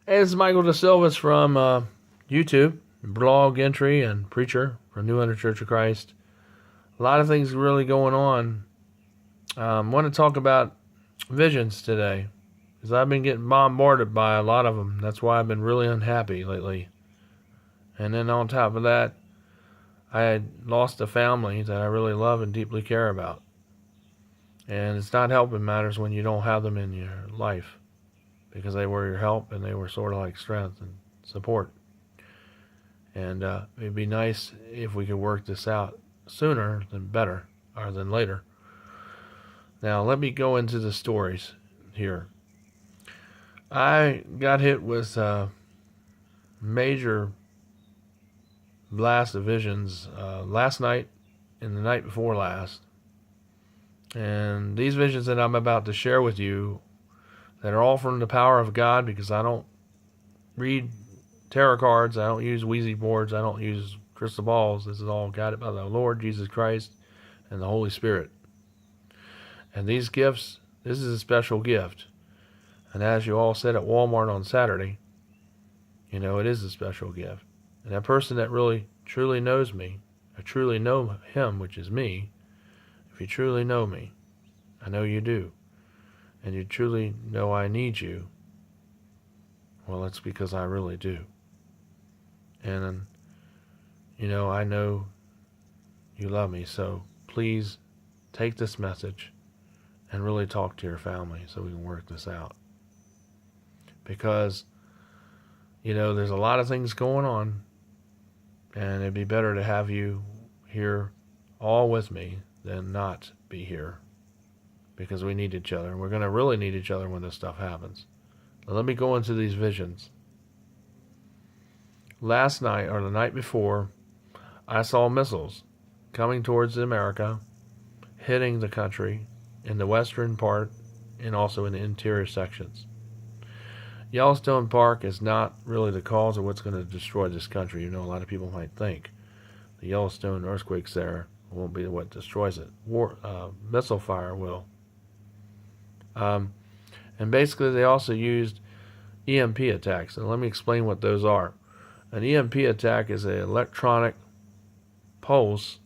Hey, this is Michael DeSilvis from YouTube, blog entry, and preacher for New Under Church of Christ. A lot of things really going on. Want to talk about visions today because I've been getting bombarded by a lot of them. That's why I've been really unhappy lately. And then on top of that, I had lost a family that I really love and deeply care about. And it's not helping matters when you don't have them in your life because they were your help and they were sort of like strength and support. And it'd be nice if we could work this out sooner than better, or than later. Now, let me go into the stories here. I got hit with major blast of visions last night and the night before last. And these visions that I'm about to share with you that are all from the power of God, because I don't read tarot cards, I don't use Ouija boards, I don't use crystal balls. This is all guided by the Lord Jesus Christ and the Holy Spirit. And these gifts, this is a special gift. And as you all said at Walmart on Saturday, you know, it is a special gift. And that person that really, truly knows me, I truly know him, which is me. If you truly know me, I know you do, and you truly know I need you, well, it's because I really do. And, you know, I know you love me, so please take this message and really talk to your family so we can work this out. Because, you know, there's a lot of things going on, and it'd be better to have you here all with me than not be here, because we need each other, and we're going to really need each other when this stuff happens. Now, let me go into these visions. Last night, or the night before, I saw missiles coming towards America, hitting the country in the western part and also in the interior sections. Yellowstone Park is not really the cause of what's going to destroy this country. You know, a lot of people might think the Yellowstone earthquakes there won't be what destroys it. Missile fire will. And basically, they also used EMP attacks. And let me explain what those are. An EMP attack is an electronic pulse.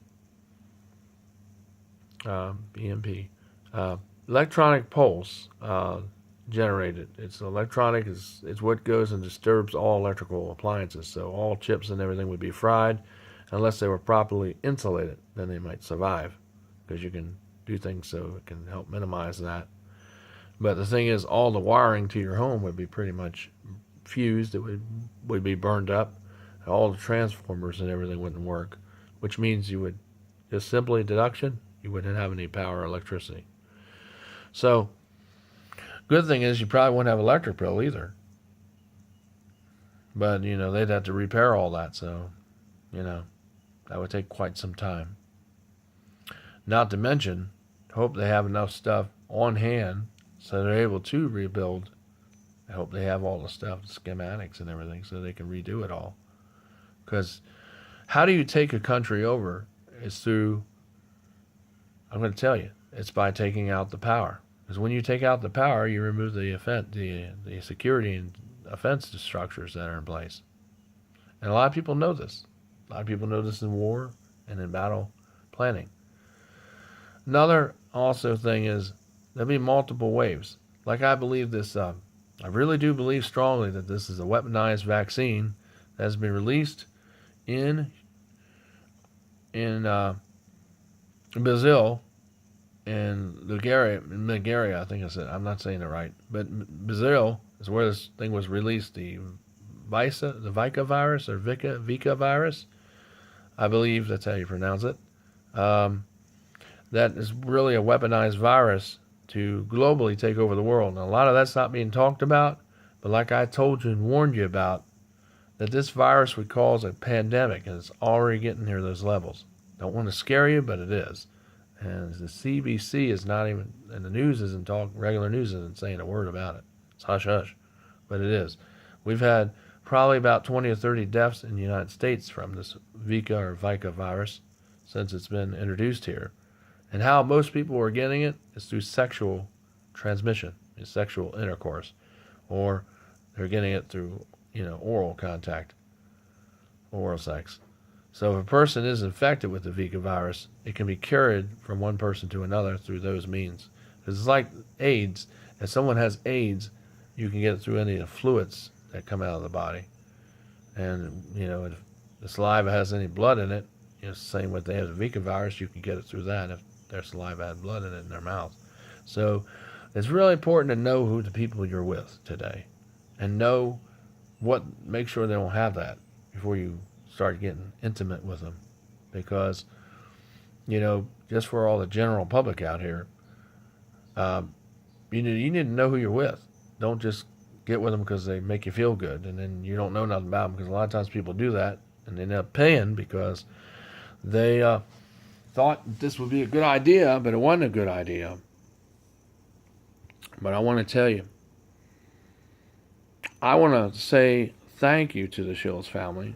Electronic pulse generated. It's electronic. It's what goes and disturbs all electrical appliances. So all chips and everything would be fried. Unless they were properly insulated, then they might survive, because you can do things so it can help minimize that. But the thing is, all the wiring to your home would be pretty much fused. It would be burned up. All the transformers and everything wouldn't work, which means you would, just simply deduction, you wouldn't have any power or electricity. So, good thing is you probably wouldn't have an electric bill either. But, you know, they'd have to repair all that, so, you know, that would take quite some time. Not to mention, hope they have enough stuff on hand so they're able to rebuild. I hope they have all the stuff, schematics and everything, so they can redo it all. Because how do you take a country over? It's through, I'm going to tell you, it's by taking out the power. Because when you take out the power, you remove the security and offense structures that are in place. And a lot of people know this. A lot of people know this in war and in battle planning. Another also thing is there'll be multiple waves. Like I believe this, I really do believe strongly that this is a weaponized vaccine that has been released in Brazil and Nigeria, I think I said. I'm not saying it right, but Brazil is where this thing was released. The Zika virus or Vika virus. I believe that's how you pronounce it. That is really a weaponized virus to globally take over the world. And a lot of that's not being talked about, but like I told you and warned you about, that this virus would cause a pandemic, and it's already getting near those levels. Don't want to scare you, but it is. And the CBC is not even, and the news isn't talking, regular news isn't saying a word about it. It's hush hush, but it is. We've had probably about 20 or 30 deaths in the United States from this Vika virus since it's been introduced here. And how most people are getting it is through sexual transmission, sexual intercourse, or They're getting it through, oral contact, oral sex. So if a person is infected with the Zika virus, it can be carried from one person to another through those means. It's like AIDS. If someone has AIDS, you can get it through any of the fluids that come out of the body. And, if the saliva has any blood in it, same with they have the Zika virus, you can get it through that if their saliva had blood in it in their mouth. So it's really important to know who the people you're with today and make sure they don't have that before you start getting intimate with them. Because, just for all the general public out here, you need to know who you're with. Don't just get with them because they make you feel good and then you don't know nothing about them, because a lot of times people do that and they end up paying because they thought this would be a good idea, but it wasn't a good idea. But I want to tell you, I want to say thank you to the Shields family.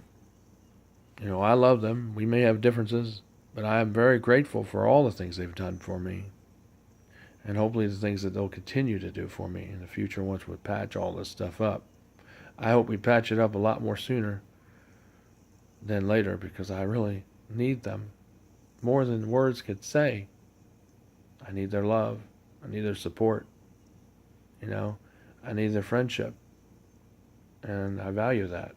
I love them. We may have differences, but I am very grateful for all the things they've done for me. And hopefully the things that they'll continue to do for me in the future once we patch all this stuff up. I hope we patch it up a lot more sooner than later, because I really need them more than words could say. I need their love. I need their support. I need their friendship. And I value that.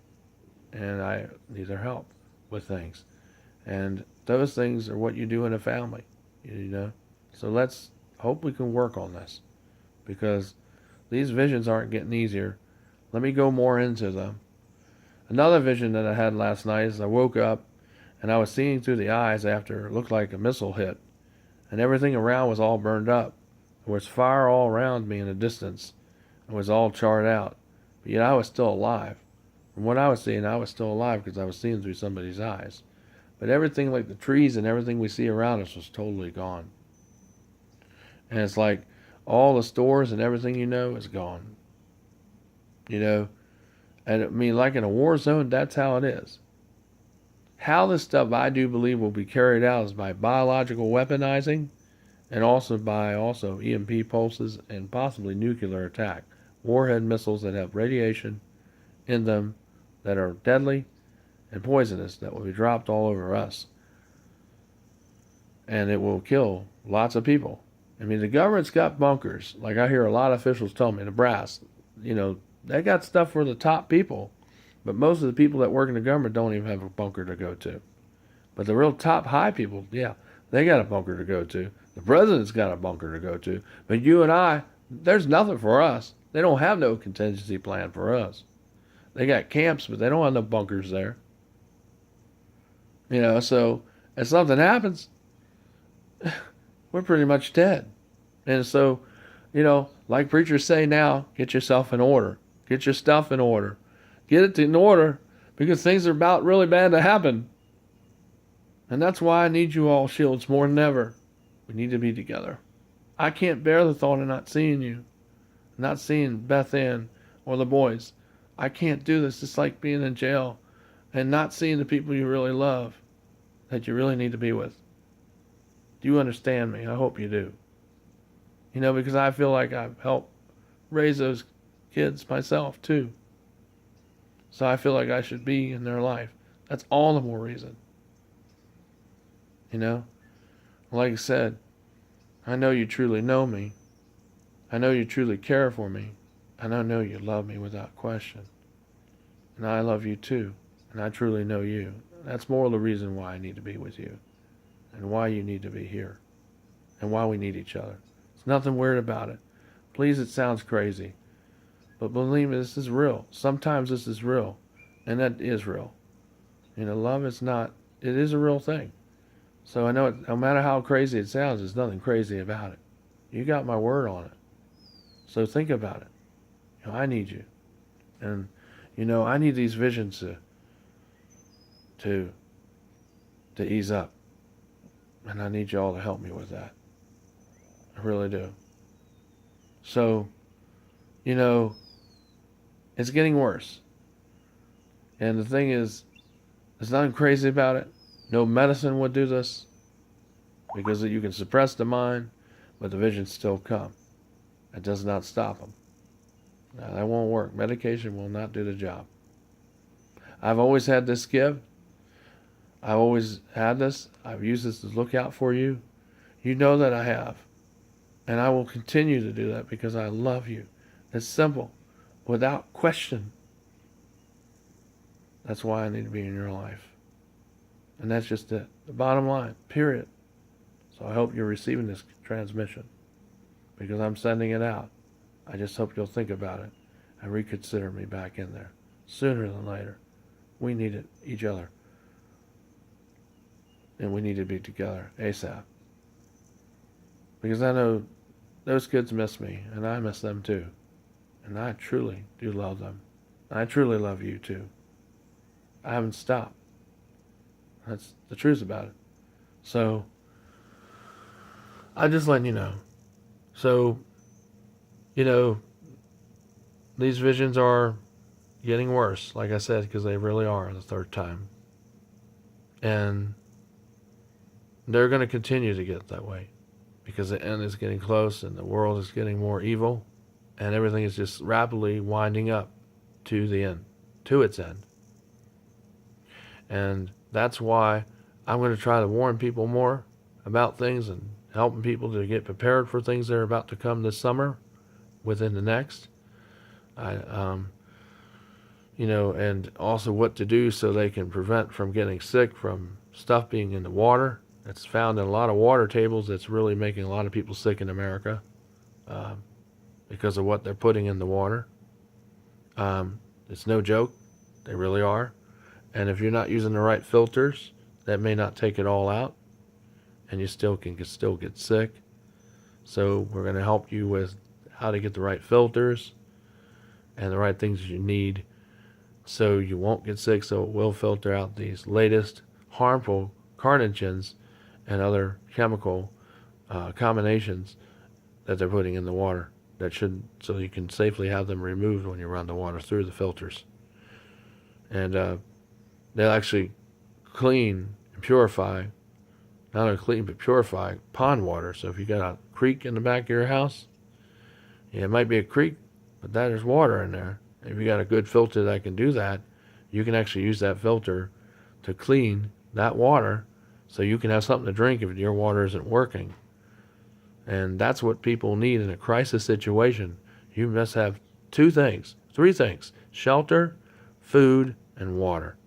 And I need their help with things. And those things are what you do in a family, So let's hope we can work on this, because these visions aren't getting easier. Let me go more into them. Another vision that I had last night is I woke up and I was seeing through the eyes after it looked like a missile hit, and everything around was all burned up. There was fire all around me in the distance. It was all charred out, but yet I was still alive. From what I was seeing, I was still alive because I was seeing through somebody's eyes. But everything, like the trees and everything we see around us, was totally gone. And it's like all the stores and everything is gone. And I mean, like in a war zone, that's how it is. How this stuff, I do believe, will be carried out is by biological weaponizing, and also by EMP pulses and possibly nuclear attack. Warhead missiles that have radiation in them that are deadly and poisonous that will be dropped all over us. And it will kill lots of people. I mean, the government's got bunkers. Like I hear a lot of officials tell me, the brass, they got stuff for the top people. But most of the people that work in the government don't even have a bunker to go to. But the real top high people, yeah, they got a bunker to go to. The president's got a bunker to go to. But you and I, there's nothing for us. They don't have no contingency plan for us. They got camps, but they don't have no bunkers there. So if something happens, we're pretty much dead. And so, like preachers say now, get yourself in order. Get your stuff in order. Get it in order, because things are about really bad to happen. And that's why I need you all, Shields, more than ever. We need to be together. I can't bear the thought of not seeing you, not seeing Beth Ann or the boys. I can't do this. It's like being in jail and not seeing the people you really love, that you really need to be with. Do you understand me? I hope you do. Because I feel like I've helped raise those kids myself too. So I feel like I should be in their life. That's all the more reason. Like I said, I know you truly know me. I know you truly care for me. And I know you love me without question. And I love you too. And I truly know you. That's more of the reason why I need to be with you. And why you need to be here. And why we need each other. There's nothing weird about it. Please, it sounds crazy. But believe me, this is real. Sometimes this is real. And that is real. Love is not, it is a real thing. So I know no matter how crazy it sounds, there's nothing crazy about it. You got my word on it. So think about it. I need you. And, I need these visions to ease up. And I need you all to help me with that. I really do. So, it's getting worse. And the thing is, there's nothing crazy about it. No medicine would do this, because you can suppress the mind, but the visions still come. It does not stop them. Now, that won't work. Medication will not do the job. I've always had this gift. I've always had this. I've used this to look out for you. You know that I have. And I will continue to do that because I love you. It's simple, without question. That's why I need to be in your life. And that's just it. The bottom line, period. So I hope you're receiving this transmission because I'm sending it out. I just hope you'll think about it and reconsider me back in there sooner than later. We need each other. And we need to be together ASAP. Because I know those kids miss me, and I miss them too. And I truly do love them. I truly love you too. I haven't stopped. That's the truth about it. So, I'm just letting you know. So, these visions are getting worse, like I said, because they really are the third time. And they're going to continue to get that way because the end is getting close and the world is getting more evil and everything is just rapidly winding up to the end, to its end. And that's why I'm going to try to warn people more about things and helping people to get prepared for things that are about to come this summer within the next. And also what to do so they can prevent from getting sick from stuff being in the water. It's found in a lot of water tables. That's really making a lot of people sick in America because of what they're putting in the water. It's no joke. They really are. And if you're not using the right filters, that may not take it all out, and you still can get sick. So we're going to help you with how to get the right filters and the right things you need so you won't get sick, so it will filter out these latest harmful carcinogens and other chemical combinations that they're putting in the water so you can safely have them removed when you run the water through the filters. And they'll actually clean and purify, not only clean but purify pond water. So if you got a creek in the back of your house, it might be a creek, but there's water in there. If you got a good filter that can do that, you can actually use that filter to clean that water so you can have something to drink if your water isn't working. And that's what people need in a crisis situation. You must have three things: shelter, food, and water.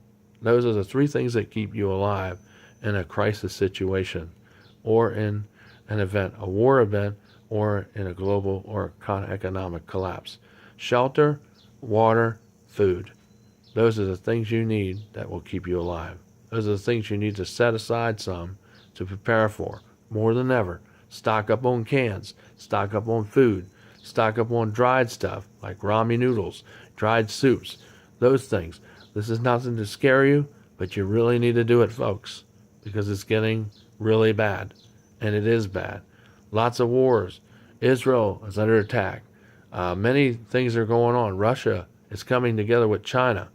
Those are the three things that keep you alive in a crisis situation or in an event, a war event, or in a global or economic collapse. Shelter, water, food. Those are the things you need that will keep you alive. Those are the things you need to set aside some to prepare for, more than ever. Stock up on cans, stock up on food, stock up on dried stuff like ramen noodles, dried soups, those things. This is nothing to scare you, but you really need to do it, folks, because it's getting really bad, and it is bad. Lots of wars. Israel is under attack. Many things are going on. Russia is coming together with China,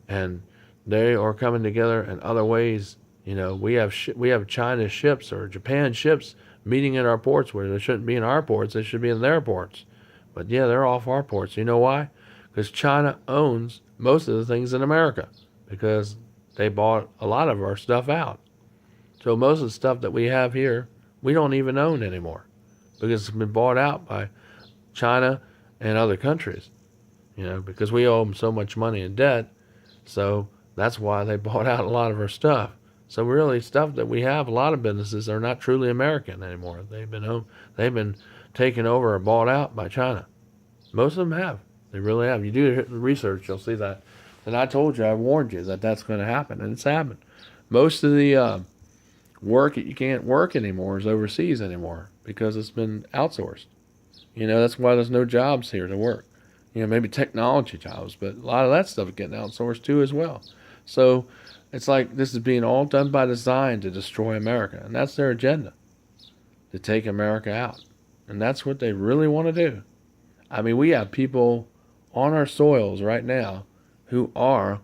and they are coming together in other ways. We have China ships or Japan ships meeting in our ports where they shouldn't be in our ports. They should be in their ports. But yeah, they're off our ports. You know why? Because China owns most of the things in America because they bought a lot of our stuff out. So most of the stuff that we have here, we don't even own anymore because it's been bought out by China and other countries, because we owe them so much money in debt. So that's why they bought out a lot of our stuff. So really, stuff that we have, a lot of businesses are not truly American anymore. They've been taken over or bought out by China. Most of them have. They really have. You do research, you'll see that. And I told you, I warned you that that's going to happen, and it's happened. Most of the work that you can't work anymore is overseas anymore because it's been outsourced. That's why there's no jobs here to work. Maybe technology jobs, but a lot of that stuff is getting outsourced too as well. So it's like this is being all done by design to destroy America, and that's their agenda, to take America out. And that's what they really want to do. I mean, we have people on our soils right now who are,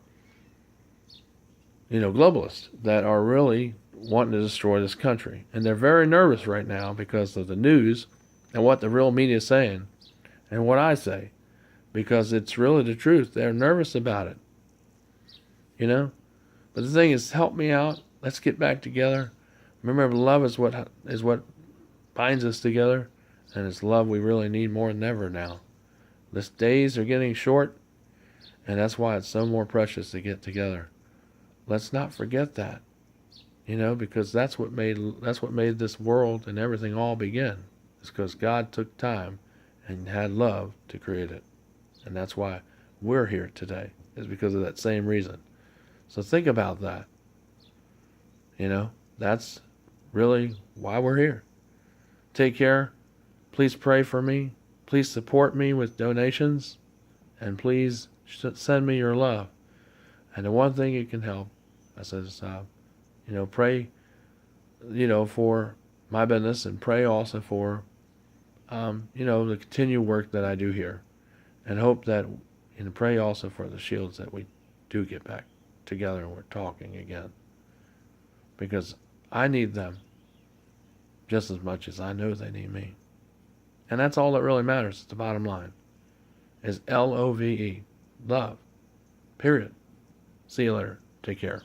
globalists that are really wanting to destroy this country. And they're very nervous right now because of the news and what the real media is saying and what I say. because it's really the truth. They're nervous about it, you know. But the thing is, help me out. Let's get back together. Remember, love is what binds us together, and it's love we really need more than ever now. The days are getting short, and that's why it's so more precious to get together. Let's not forget that, because that's what made this world and everything all begin. It's because God took time and had love to create it, and that's why we're here today. Is because of that same reason. So think about that. That's really why we're here. Take care. Please pray for me. Please support me with donations, and please send me your love. And the one thing it can help, I says, pray, for my business, and pray also for, the continued work that I do here, and hope that, pray also for the Shields that we do get back together and we're talking again, because I need them just as much as I know they need me. And that's all that really matters. The bottom line is LOVE, love, period. See you later. Take care.